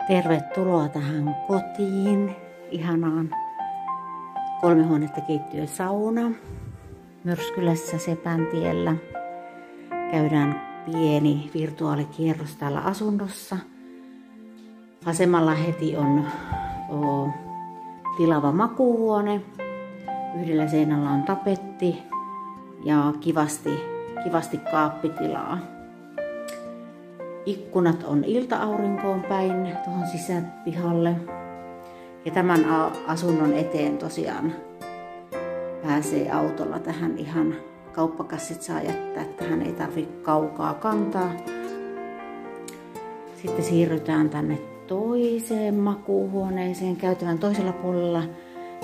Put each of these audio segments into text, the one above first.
Tervetuloa tähän kotiin, ihanaan 3 huonetta keittiö sauna Myrskylässä Sepäntiellä. Käydään pieni virtuaalikierros täällä asunnossa. Vasemmalla heti on tilava makuuhuone. Yhdellä seinällä on tapetti ja kivasti kaappitilaa. Ikkunat on ilta-aurinkoon päin tuohon sisäpihalle. Ja tämän asunnon eteen tosiaan pääsee autolla tähän ihan. Kauppakassit saa jättää, tähän ei tarvitse kaukaa kantaa. Sitten siirrytään tänne toiseen makuuhuoneeseen käytävän toisella puolella.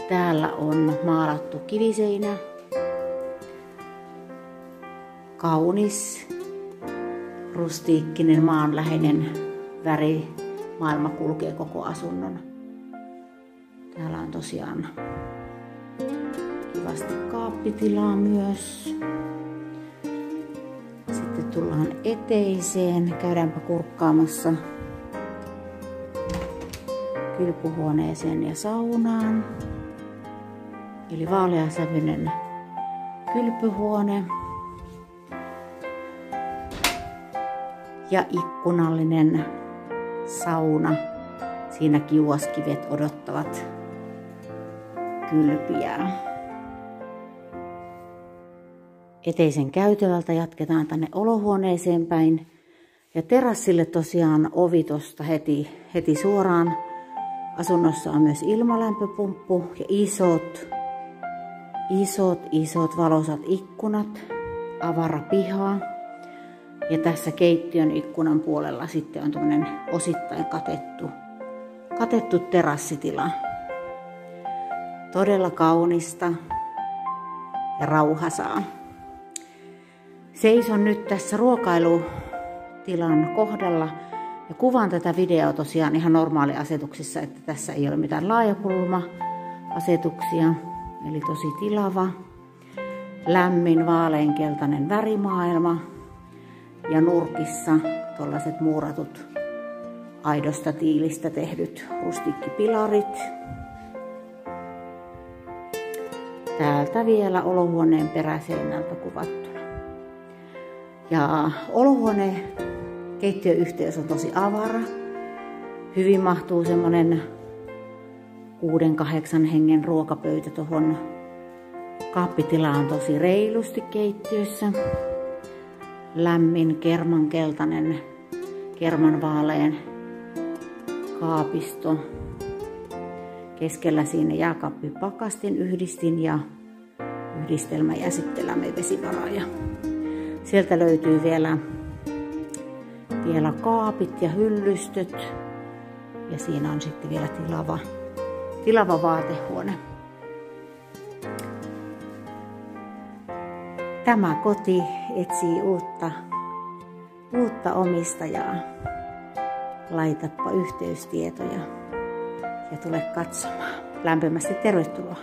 Täällä on maalattu kiviseinä. Kaunis, rustiikkinen, maanläheinen väri. Maailma kulkee koko asunnon. Täällä on tosiaan kivasti kaappitilaa myös. Sitten tullaan eteiseen. Käydäänpä kurkkaamassa kylpyhuoneeseen ja saunaan. Eli vaaleasävyinen kylpyhuone. Ja ikkunallinen sauna. Siinä kiuaskivet odottavat kylpiä. Eteisen käytävältä jatketaan tänne olohuoneeseen päin. Ja terassille tosiaan ovi tosta heti suoraan. Asunnossa on myös ilmalämpöpumppu ja isot valoisat ikkunat. Avara piha. Ja tässä keittiön ikkunan puolella sitten on tämmöinen osittain katettu terassitila. Todella kaunista ja rauhasaa. Seison nyt tässä ruokailutilan kohdalla ja kuvaan tätä videoa tosiaan ihan normaaliasetuksissa, että tässä ei ole mitään laajakulma-asetuksia. Eli tosi tilava, lämmin vaaleankeltainen värimaailma ja nurkissa tuollaiset muuratut aidosta tiilistä tehdyt rustiikkipilarit. Täältä vielä olohuoneen peräseinältä kuvattuna. Ja olohuone keittiöyhteys on tosi avara. Hyvin mahtuu semmonen 6-8 hengen ruokapöytä tuohon. Kaappitila on tosi reilusti keittiössä. Lämmin kermankeltainen, kermanvaaleen kaapisto. Keskellä siinä jääkaappipakastin yhdistin ja yhdistelmä jäsittelämme vesivaraaja. Sieltä löytyy vielä kaapit ja hyllystöt. Ja siinä on sitten vielä tilava vaatehuone. Tämä koti etsii uutta omistajaa. Laitapa yhteystietoja ja tule katsomaan. Lämpimästi tervetuloa.